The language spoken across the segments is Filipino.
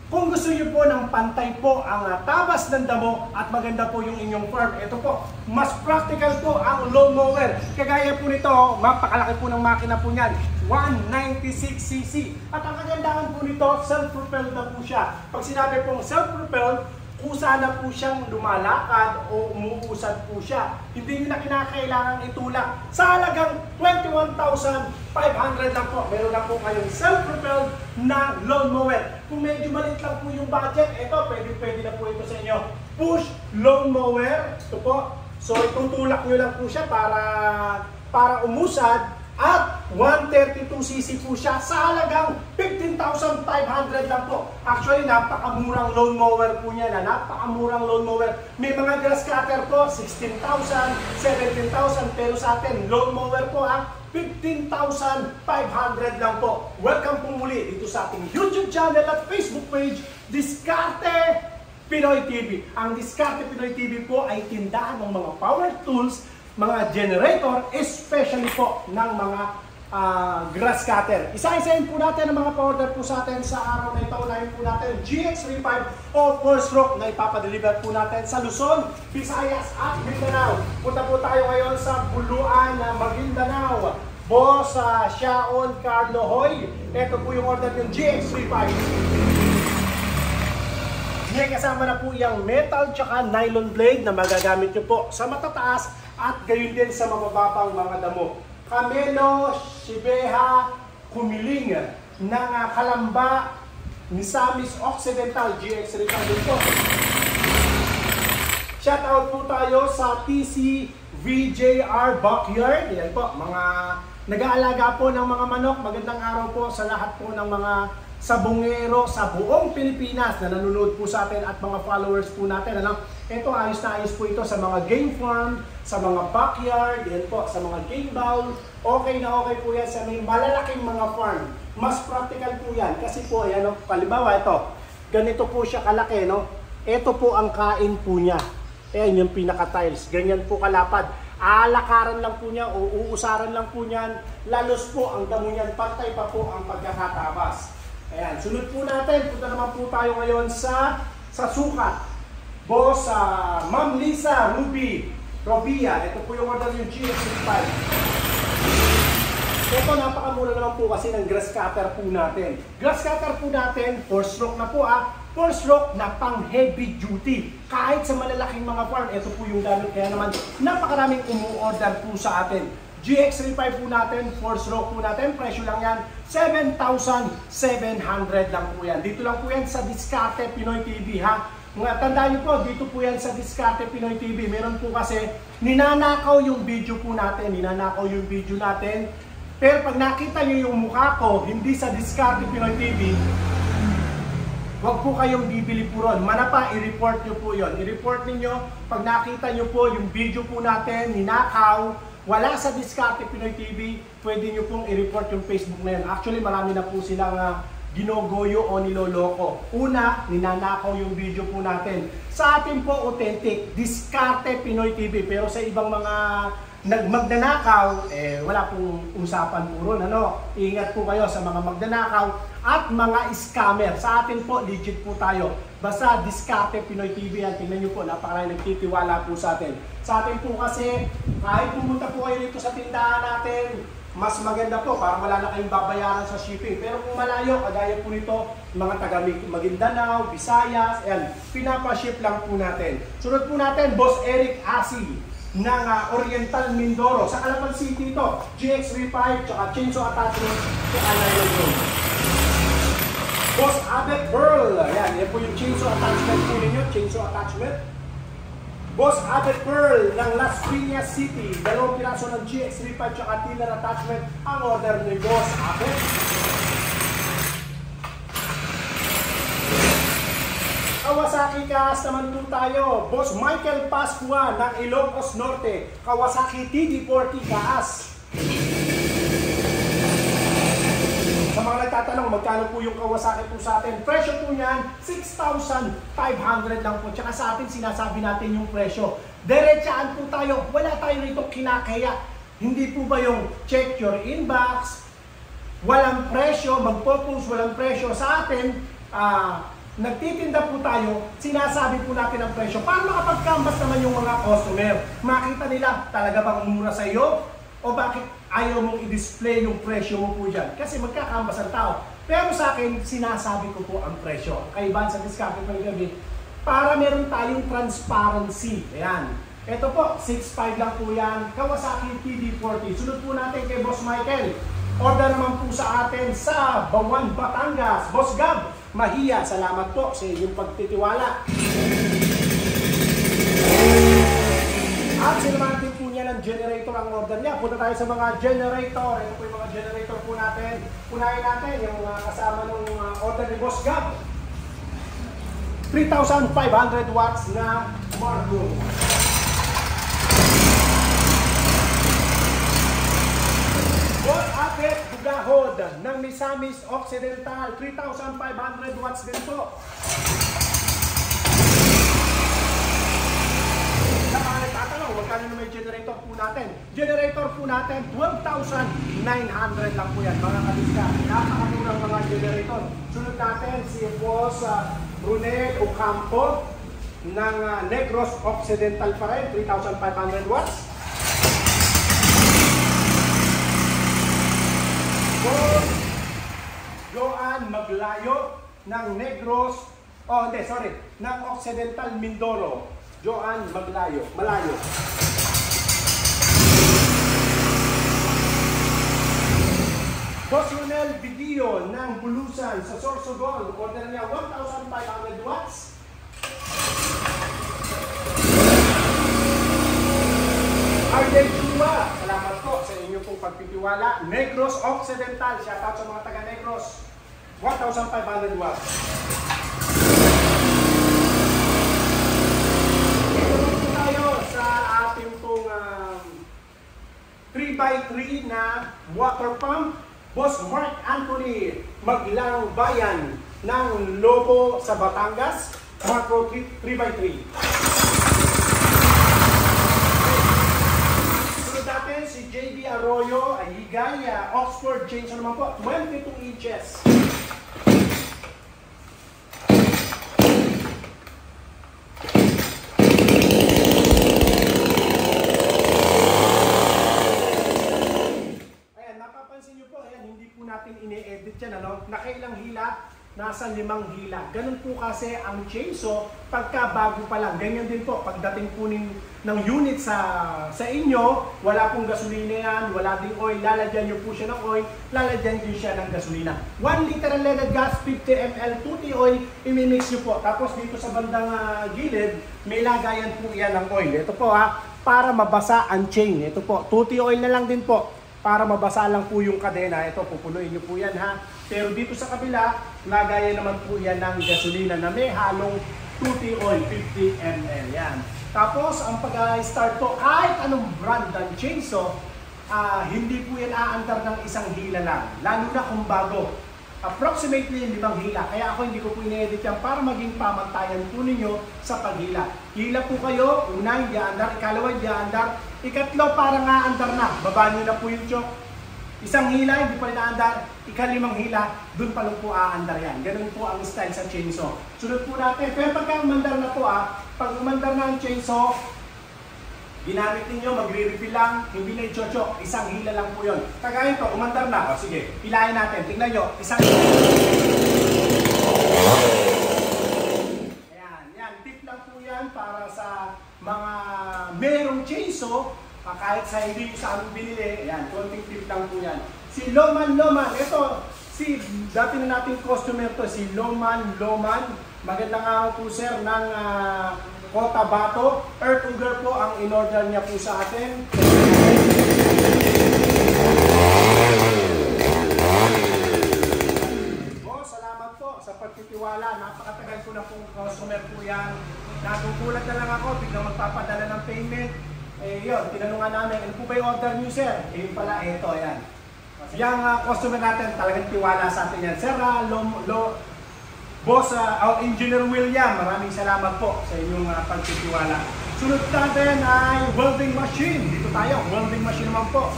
Kung gusto niyo po ng pantay po ang tabas ng damo at maganda po yung inyong farm, ito po, mas practical po ang lawnmower. Kagaya po nito, mapakalaki po ng makina po niyan, 196cc. At ang kagandahan po nito, self-propelled na po siya. Pag sinabi pong self-propelled, kusa na po siyang lumalakad o umuusad po siya. Hindi nyo na kinakailangan itulak. Sa halagang 21,500 lang po, meron na po kayong self-propelled na lawnmower. Kung medyo maliit lang po yung budget, ito, pwede na po ito sa inyo. Push lawnmower. Ito po. So, itutulak nyo lang po siya para umusad. At 132cc po siya sa halagang 15,500 lang po. Actually, napakamurang lawnmower po niya na. Napakamurang lawnmower. May mga grass cutter po, 16,000, 17,000. Pero sa atin, lawnmower po 15,500 lang po. Welcome po muli dito sa ating YouTube channel at Facebook page, Diskarte Pinoy TV. Ang Diskarte Pinoy TV po ay tindahan ng mga power tools, mga generator, especially po ng mga grass cutter. Isa-isahin po natin ang mga pa-order po sa atin sa araw na ito. Unahin po natin GX35 o 4-stroke na ipapadeliver po natin sa Luzon, Visayas at Mindanao. Punta po tayo ngayon sa Buluan, Maguindanao. Boss Shaon Carlo Hoy. Ito po yung order ng GX35. May kasama na po yung metal tsaka nylon blade na magagamit nyo po sa matataas at gayon din sa mabababang mga damo. Camelo, Shibeha, Kumiling ng Kalamba, Misamis Occidental, GX35 po. Shoutout po tayo sa TC VJR Backyard. Yan po, mga nag-aalaga po ng mga manok. Magandang araw po sa lahat po ng mga sabongero sa buong Pilipinas na nanonood po sa atin at mga followers po natin. Ito, ayos na ayos po ito sa mga game farm, sa mga backyard, yan po, sa mga game bowl. Okay na okay po yan sa may malalaking mga farm. Mas practical po yan kasi po, ayan, halimbawa ito, ganito po siya kalaki, no? Ito po ang kain po niya. Ayan yung pinaka-tiles, ganyan po kalapad. Alakaran lang po niya o uusaran lang po niyan. Lalos po ang damo niyan, pantay pa po ang pagkakatabas. Ayan, sunod po natin, punta naman po tayo ngayon sa sukat. Boss, Ma'am Lisa Ruby Robia, ito po yung order yung GX35. Ito, napakamura naman po kasi ng grass cutter po natin. Grass cutter po natin, 4-stroke na po 4-stroke na pang heavy duty. Kahit sa malalaking mga farm, ito po yung gamit. Kaya naman, napakaraming umu-order po sa atin. GX35 po natin, 4-stroke po natin, presyo lang yan, 7,700 lang po yan. Dito lang po yan sa Diskarte Pinoy TV ha. Mga tandaan nyo po, dito po yan sa Diskarte Pinoy TV. Meron po kasi, ninanakaw yung video po natin, Pero pag nakita nyo yung mukha ko, hindi sa Diskarte Pinoy TV, huwag po kayong bibili po ron. Manapa, i-report nyo po yun. I-report ninyo, pag nakita nyo po yung video po natin, ninakaw, wala sa Diskarte Pinoy TV, pwede nyo pong i-report yung Facebook na yun. Actually, marami na po silang ginogoyo o niloloko. Una, ninanakaw yung video po natin. Sa atin po, authentic, Diskarte Pinoy TV. Pero sa ibang mga magnanakaw, wala pong usapan po ron. Ingat po kayo sa mga magnanakaw at mga scammer. Sa atin po, legit po tayo. Basta Diskarte Pinoy TV yan. Tingnan nyo po, napakaraming nagtitiwala po sa atin. Sa atin po kasi, kahit pumunta po kayo dito sa tindahan natin, mas maganda po para wala na kayong babayaran sa shipping. Pero kung malayo, kagaya po nito, mga taga Maguindanao, Visayas, ayan, pinapaship lang po natin. Sunod po natin, Boss Eric Asi ng Oriental Mindoro. Sa Calapan City ito, GX35, tsaka chainsaw attachment, tsaka nylon blade. Boss Abet Pearl, ayan, yan po yung chainsaw attachment po ninyo, chainsaw attachment. Boss Abet Pearl ng Las Piñas City, 2 piraso ng GX35 tsaka tiller attachment ang order ni Boss Abet. Kawasaki Kaas naman po tayo. Boss Michael Pascua ng Ilocos Norte, Kawasaki TD40 Kaas. Sa mga nagtatanong, magkano po yung Kawasaki po sa atin? Presyo po niyan, 6,500 lang po. Tsaka sa atin, sinasabi natin yung presyo. Diretsaan po tayo. Wala tayo rito kinakaya. Hindi po ba yung check your inbox? Walang presyo, magpo-post, walang presyo. Sa atin, nagtitinda po tayo, sinasabi po natin ang presyo para makapag-canvas naman yung mga customer. Makita nila, talaga bang mura sa iyo? O bakit ayaw mong i-display yung presyo mo po dyan? Kasi magka-canvas ang tao. Pero sa akin, sinasabi ko po ang presyo. Kaibahan sa Diskarte Pinoy para meron tayong transparency. Ayan. Ito po, 6.5 lang po yan. Kawasaki TD40. Sunod po natin kay Boss Michael. Order naman po sa atin sa Bawan, Batangas. Boss Gab, Mahiya, salamat po sa inyong pagtitiwala. At sinamatin po niya ng generator ang order niya. Punta tayo sa mga generator. Ito po yung mga generator po natin. Punahin natin yung kasama ng order ni Boss Gab. 3,500 watts na Marco. Boss Apet Bugahod ng Misamis Occidental. 3,500 watts din po. Nagtatanong, magkano na may generator po natin? Generator po natin, 12,900 lang po yan, mga kadiska. Napakamurang mga generator. Sunod natin si Boss Brunel Ocampo ng Negros Occidental pa rin, 3,500 watts. Boss Joan Maglayo ng Negros, ng Occidental Mindoro. Joan Malayo. Boss Ronel Bidio ng Bulusan sa Sorsogon. Order niya 1,500 watts. RJ Chua, salamat po sa inyong pong pagpitiwala. Negros Occidental, shout out sa mga taga Negros. 1,500 watts. Sa ating pong 3x3 na water pump, Boss Mark Anthony Maglang Bayan ng Lobo sa Batangas, Macro 3x3. Sunod natin si JB Arroyo, Ayigay, Oxford chainsaw naman po, 22 inches. Ine-edit yan, nakailang hila, nasa 5 hila. Ganun po kasi ang chainsaw pagka bago pa lang. Ganyan din po pagdating po ng unit sa inyo, wala pong gasolina yan, wala ding oil, lalagyan nyo po siya ng oil, lalagyan din siya ng gasolina. 1 liter leaded gas, 50 ml tutti oil, imimix nyo po. Tapos dito sa bandang gilid, may lagayan po yan ng oil. Ito po para mabasa ang chain. Ito po, tutti oil na lang din po. Para mabasa lang po yung kadena, ito pupunuin nyo po yan Pero dito sa kabila, lagayan naman po yan ng gasolina na may halong tutti oil, 50 ml yan. Tapos ang pag-start po, kahit anong brand ng chainsaw, hindi po yan aandar ng isang hila lang. Lalo na kung bago. Approximately 5 hila. Kaya ako hindi ko po ine-edit yan para maging pamantayan po ninyo sa paghila. Hila po kayo, una hindi aandar, ikalawa hindi aandar, ikatlo parang aandar na. Baba nyo na po yung choke. Isang hila, hindi pa rin aandar, ika-5 hila, dun pa lang po aandar yan. Ganun po ang style sa chainsaw. Sunod po natin. Pero pagka umandar na po pag umandar na ang chainsaw, ginamit ninyo, magre-refill lang, hindi na i-chochok, isang hila lang po yun. Kagaya ito, umandar na. Sige, hilahin natin. Tingnan nyo, isang hila. Yan. Tip lang po yan para sa mga merong chainsaw, kahit sa hindi sa anong binili. Ayan, konting tip lang po yan. Si Loman, ito, dati na nating customer to, si Loman. Magandang araw po sir ng Cotabato. Earthauger po ang in-order niya po sa atin. Salamat po sa pagtitiwala. Napakatagal ko na pong customer po yan. Nagugulat na lang ako, biglang magpapadala ng payment. Yun, tinanungan namin, ano po ba yung order niyo sir? Yun pala, ito, yan. Yung customer natin, talagang tiwala sa atin yan. Sir, Boss Engineer William, maraming salamat po sa inyong pagtitiwala. Sunod natin ay welding machine. Dito tayo, welding machine naman po.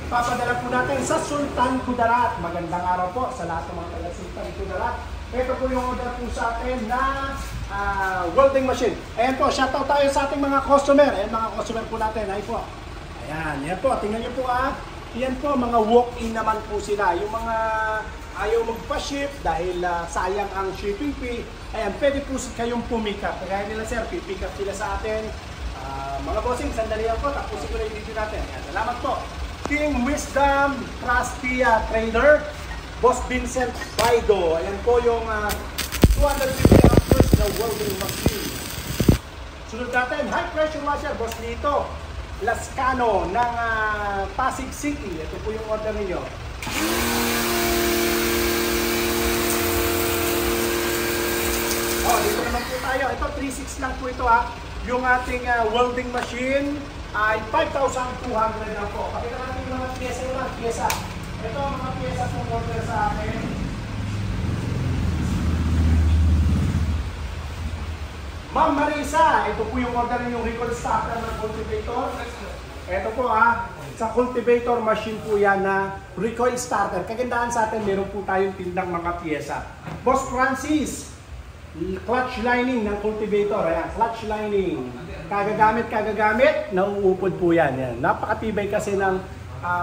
Papadala po natin sa Sultan Kudarat. Magandang araw po sa lahat ng mga taga Sultan Kudarat. Ito po yung order po sa atin na welding machine. Ayan po, shoutout tayo sa ating mga customer. Ayan mga customer po natin. Ay po. Ayan, yan po. Tingnan nyo po Yan po, mga walk-in naman po sila. Yung mga ayaw magpa-ship dahil sayang ang shipping fee. Ayan, pwede po kayong pumikap. Kaya nila sir, pipick up sila sa atin. Mga bossing, sandali lang po. Tapusin ko na yung video natin. Ayan, salamat po. King Wisdom Trustia Trader. Boss Vincent Baido. Ayan po yung 250 amperes na welding machine. Sunod natin, high pressure washer, Boss Lito Lascano ng Pasig City. Ito po yung order ninyo. Dito naman po tayo. Ito 3.6 lang po ito Yung ating welding machine ay 5,200 lang po. Pakita natin yung mga pyesa. Ito ang mga pyesa pong order sa akin. Ma'am Marisa, ito po yung order yung recoil starter ng cultivator. Ito po sa cultivator machine po yan na recoil starter. Kagandahan sa atin, meron po tayong tindang mga pyesa. Boss Francis, clutch lining ng cultivator. Ayan, clutch lining. Kagagamit, nauupod po yan. Yan. Napakatibay kasi ng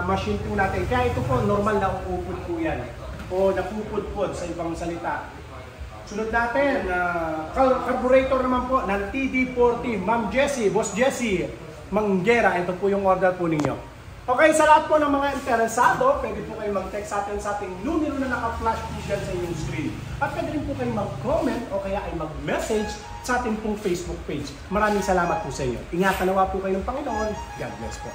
machine po natin. Kaya ito po, normal na uupod po yan. O napupudpod sa ibang salita. Sunod natin, carburetor naman po ng TD40. Ma'am Jessie, Boss Jessie Manggera. Ito po yung order po ninyo. Okay, sa lahat po ng mga interesado, pwede po kayo mag-text sa atin sa ating numero na naka-flash po dyan sa inyong screen. At pwede rin po kayo mag-comment o kaya ay mag-message sa ating pong Facebook page. Maraming salamat po sa inyo. Ingatan nawa po kayo ng Panginoon. God bless po.